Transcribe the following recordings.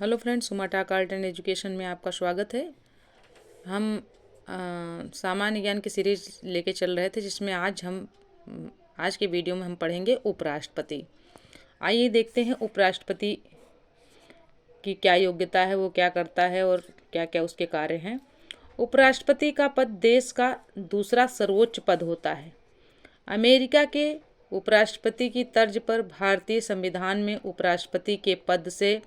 Hello friends, सुमाटाक art and education में आपका स्वागत है। हम सामान्य ज्ञान की सीरीज लेके चल रहे थे, जिसमें आज के वीडियो में हम पढ़ेंगे उपराष्ट्रपति। आइए देखते हैं उपराष्ट्रपति की क्या योग्यता है, वो क्या करता है और क्या क्या उसके कार्य हैं। उपराष्ट्रपति का पद देश का दूसरा सर्वोच्च पद होता है। अमेरिका के उपराष्ट्रपति की तर्ज पर भारतीय संविधान में उपराष्ट्रपति के पद से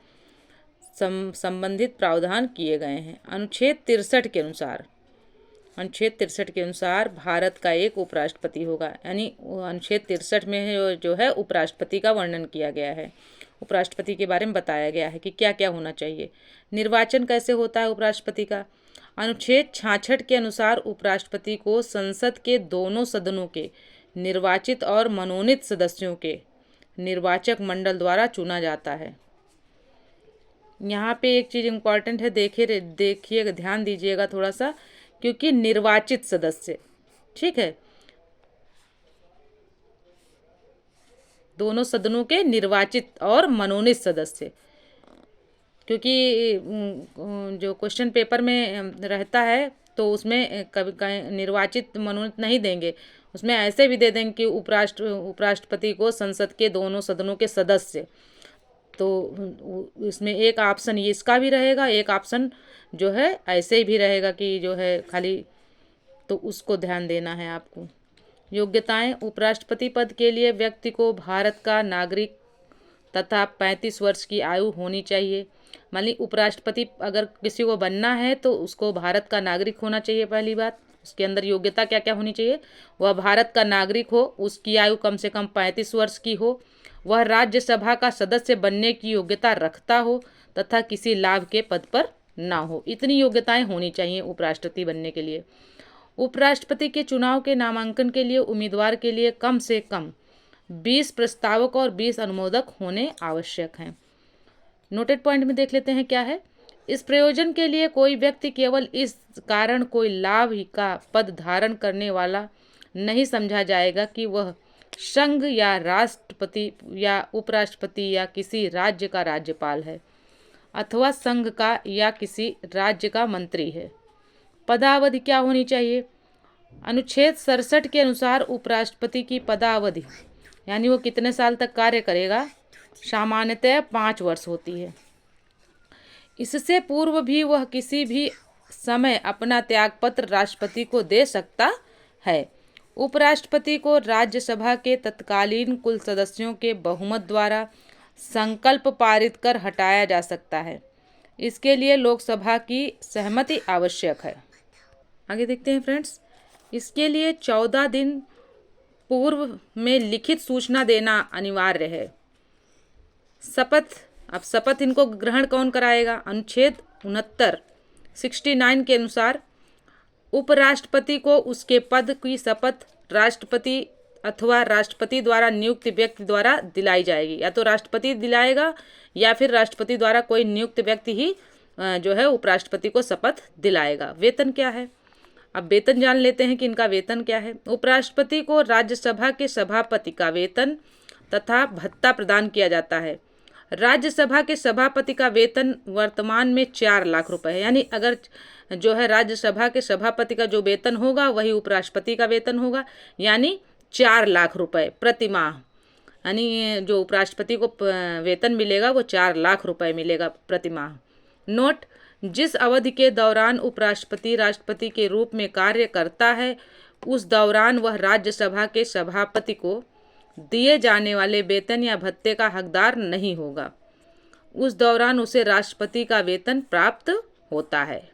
संबंधित प्रावधान किए गए हैं। अनुच्छेद 63 के अनुसार भारत का एक उपराष्ट्रपति होगा। यानी अनुच्छेद 63 में जो है उपराष्ट्रपति का वर्णन किया गया है। उपराष्ट्रपति के बारे में बताया गया है कि क्या क्या होना चाहिए। निर्वाचन कैसे होता है उपराष्ट्रपति का। अनुच्छेद 66 के अनुसार उपराष्ट्रपति को संसद के दोनों सदनों के निर्वाचित और मनोनीत सदस्यों के निर्वाचक मंडल द्वारा चुना जाता है। यहाँ पे एक चीज़ इम्पॉर्टेंट है, देखिएगा, ध्यान दीजिएगा थोड़ा सा, क्योंकि निर्वाचित सदस्य, ठीक है, दोनों सदनों के निर्वाचित और मनोनीत सदस्य, क्योंकि जो क्वेश्चन पेपर में रहता है तो उसमें कभी निर्वाचित मनोनीत नहीं देंगे, उसमें ऐसे भी दे देंगे कि उपराष्ट्रपति को संसद के दोनों सदनों के सदस्य। तो इसमें एक ऑप्शन इसका भी रहेगा, एक ऑप्शन जो है ऐसे भी रहेगा कि जो है खाली, तो उसको ध्यान देना है आपको। योग्यताएं। उपराष्ट्रपति पद के लिए व्यक्ति को भारत का नागरिक तथा 35 वर्ष की आयु होनी चाहिए। मान ली उपराष्ट्रपति अगर किसी को बनना है तो उसको भारत का नागरिक होना चाहिए। पहली बात, उसके अंदर योग्यता क्या क्या होनी चाहिए। वह भारत का नागरिक हो, उसकी आयु कम से कम 35 वर्ष की हो, वह राज्यसभा का सदस्य बनने की योग्यता रखता हो तथा किसी लाभ के पद पर ना हो। इतनी योग्यताएं होनी चाहिए उपराष्ट्रपति बनने के लिए। उपराष्ट्रपति के चुनाव के नामांकन के लिए उम्मीदवार के लिए कम से कम 20 प्रस्तावक और 20 अनुमोदक होने आवश्यक हैं। नोटेड पॉइंट में देख लेते हैं क्या है। इस प्रयोजन के लिए कोई व्यक्ति केवल इस कारण कोई लाभ का पद धारण करने वाला नहीं समझा जाएगा कि वह संघ या राष्ट्रपति या उपराष्ट्रपति या किसी राज्य का राज्यपाल है अथवा संघ का या किसी राज्य का मंत्री है। पदावधि क्या होनी चाहिए। अनुच्छेद 67 के अनुसार उपराष्ट्रपति की पदावधि यानी वो कितने साल तक कार्य करेगा, सामान्यतः 5 वर्ष होती है। इससे पूर्व भी वह किसी भी समय अपना त्यागपत्र राष्ट्रपति को दे सकता है। उपराष्ट्रपति को राज्यसभा के तत्कालीन कुल सदस्यों के बहुमत द्वारा संकल्प पारित कर हटाया जा सकता है। इसके लिए लोकसभा की सहमति आवश्यक है। आगे देखते हैं फ्रेंड्स। इसके लिए 14 दिन पूर्व में लिखित सूचना देना अनिवार्य है। शपथ। अब शपथ इनको ग्रहण कौन कराएगा। अनुच्छेद 69 के अनुसार उपराष्ट्रपति को उसके पद की शपथ राष्ट्रपति अथवा राष्ट्रपति द्वारा नियुक्त व्यक्ति द्वारा दिलाई जाएगी। या तो राष्ट्रपति दिलाएगा या फिर राष्ट्रपति द्वारा कोई नियुक्त व्यक्ति ही जो है उपराष्ट्रपति को शपथ दिलाएगा। वेतन क्या है। अब वेतन जान लेते हैं कि इनका वेतन क्या है। उपराष्ट्रपति को राज्यसभा के सभापति का वेतन तथा भत्ता प्रदान किया जाता है। राज्यसभा के सभापति का वेतन वर्तमान में 4 लाख रुपए है। यानी अगर जो है राज्यसभा के सभापति का जो वेतन होगा वही उपराष्ट्रपति का वेतन होगा, यानी 4 लाख रुपए प्रति माह। यानी जो उपराष्ट्रपति को वेतन मिलेगा वो 4 लाख रुपए मिलेगा प्रति माह। नोट। जिस अवधि के दौरान उपराष्ट्रपति राष्ट्रपति के रूप में कार्य करता है उस दौरान वह राज्यसभा के सभापति को दिए जाने वाले वेतन या भत्ते का हकदार नहीं होगा। उस दौरान उसे राष्ट्रपति का वेतन प्राप्त होता है।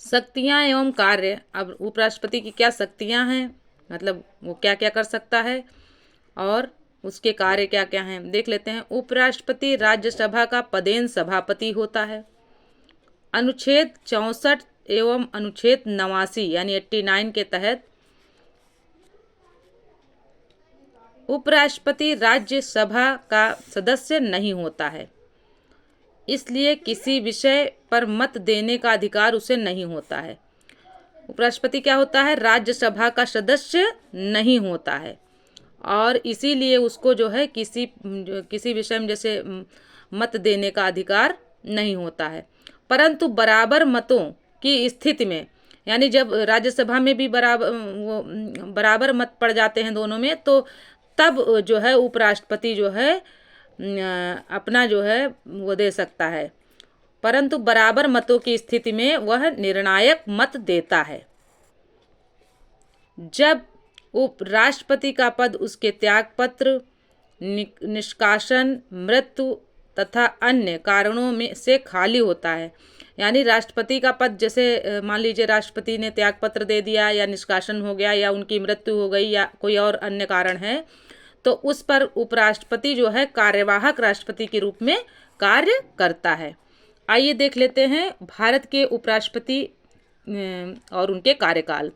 शक्तियां एवं कार्य। अब उपराष्ट्रपति की क्या शक्तियां हैं, मतलब वो क्या क्या कर सकता है और उसके कार्य क्या क्या हैं, देख लेते हैं। उपराष्ट्रपति राज्यसभा का पदेन सभापति होता है। अनुच्छेद 64 एवं अनुच्छेद 89 यानी 89 के तहत उपराष्ट्रपति राज्यसभा का सदस्य नहीं होता है, इसलिए किसी विषय पर मत देने का अधिकार उसे नहीं होता है। उपराष्ट्रपति क्या होता है, राज्यसभा का सदस्य नहीं होता है और इसीलिए उसको जो है किसी विषय में जैसे मत देने का अधिकार नहीं होता है। परंतु बराबर मतों की स्थिति में, यानी जब राज्यसभा में भी बराबर मत पड़ जाते हैं दोनों में, तो तब जो है उपराष्ट्रपति जो है अपना जो है वो दे सकता है। परंतु बराबर मतों की स्थिति में वह निर्णायक मत देता है। जब उपराष्ट्रपति का पद उसके त्यागपत्र, निष्कासन, मृत्यु तथा अन्य कारणों में से खाली होता है, यानी राष्ट्रपति का पद, जैसे मान लीजिए राष्ट्रपति ने त्यागपत्र दे दिया या निष्कासन हो गया या उनकी मृत्यु हो गई या कोई और अन्य कारण है, तो उस पर उपराष्ट्रपति जो है कार्यवाहक राष्ट्रपति के रूप में कार्य करता है। आइए देख लेते हैं भारत के उपराष्ट्रपति और उनके कार्यकाल।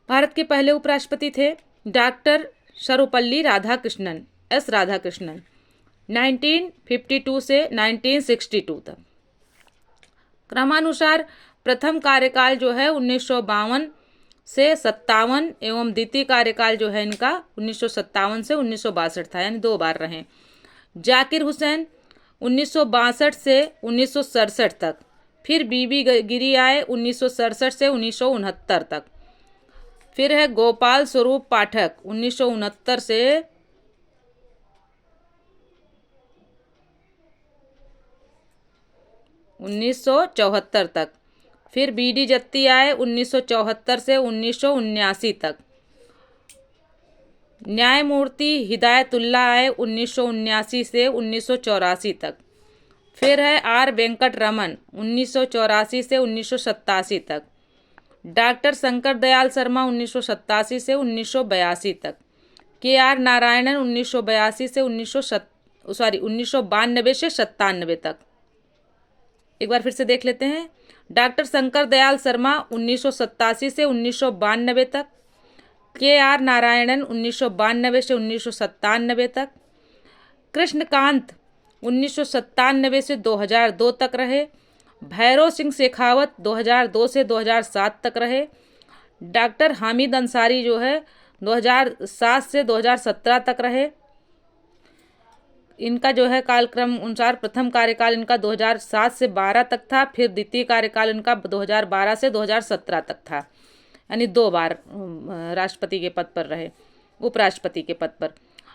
भारत के पहले उपराष्ट्रपति थे डॉक्टर सर्वपल्ली राधाकृष्णन, एस राधाकृष्णन, 1952 से 1962 तक। क्रमानुसार प्रथम कार्यकाल जो है 1952 से 57 एवं द्वितीय कार्यकाल जो है इनका 1957 से 1962 था, यानी 2 बार रहे। जाकिर हुसैन 1962 से 1967 तक, फिर बीबी गिरी आए 1967 से 1969 तक, फिर है गोपाल स्वरूप पाठक 1969 से 1974 तक, फिर बीडी जत्ती आए 1974 से 1979 तक, न्यायमूर्ति हिदायतुल्ला आए 1979 से 1984 तक, फिर है आर वेंकट रमन 1984 से 1987 तक, डॉक्टर शंकर दयाल शर्मा 1987 से 1982 तक, के आर नारायणन 1992 से 1992 से 97 तक। एक बार फिर से देख लेते हैं। डॉक्टर शंकर दयाल शर्मा 1987 से 1992 तक, के आर नारायणन 1992 से 1997 तक, कृष्णकांत 1997 से 2002 तक रहे, भैरव सिंह शेखावत 2002 से 2007 तक रहे, डॉक्टर हामिद अंसारी जो है 2007 से 2017 तक रहे। इनका जो है कालक्रम अनुसार प्रथम कार्यकाल इनका 2007 से 12 तक था, फिर द्वितीय कार्यकाल इनका 2012 से 2017 तक था, यानी 2 बार राष्ट्रपति के पद पर रहे, उपराष्ट्रपति के पद पर।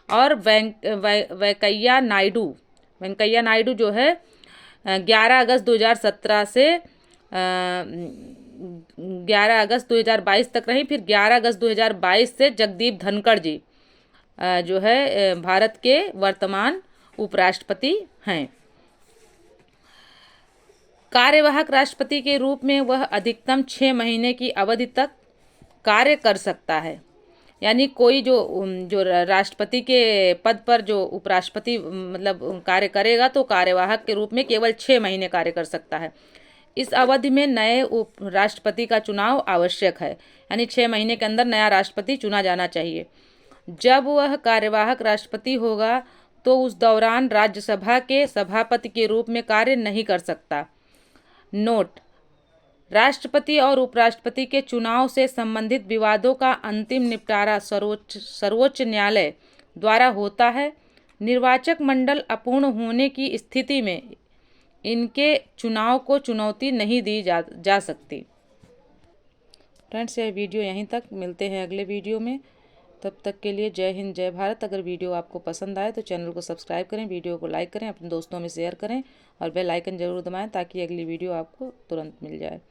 और वेंकैया नायडू जो है 11 अगस्त 2017 से 11 अगस्त 2022 तक रही, फिर 11 अगस्त 2022 से जगदीप धनखड़ जी जो है भारत के वर्तमान उपराष्ट्रपति हैं। कार्यवाहक राष्ट्रपति के रूप में वह अधिकतम 6 महीने की अवधि तक कार्य कर सकता है, यानी कोई जो राष्ट्रपति के पद पर जो उपराष्ट्रपति मतलब कार्य करेगा तो कार्यवाहक के रूप में केवल 6 महीने कार्य कर सकता है। इस अवधि में नए राष्ट्रपति का चुनाव आवश्यक है, यानी 6 महीने के अंदर नया राष्ट्रपति चुना जाना चाहिए। जब वह कार्यवाहक राष्ट्रपति होगा तो उस दौरान राज्यसभा के सभापति के रूप में कार्य नहीं कर सकता। नोट: राष्ट्रपति और उपराष्ट्रपति के चुनाव से संबंधित विवादों का अंतिम निपटारा सर्वोच्च न्यायालय द्वारा होता है। निर्वाचक मंडल अपूर्ण होने की स्थिति में इनके चुनाव को चुनौती नहीं दी जा सकती। फ्रेंड्स, यह वीडियो यहीं तक, मिलते हैं अगले वीडियो में। तब तक के लिए जय हिंद, जय भारत। अगर वीडियो आपको पसंद आए तो चैनल को सब्सक्राइब करें, वीडियो को लाइक करें, अपने दोस्तों में शेयर करें और बेल आइकन जरूर दबाएं ताकि अगली वीडियो आपको तुरंत मिल जाए।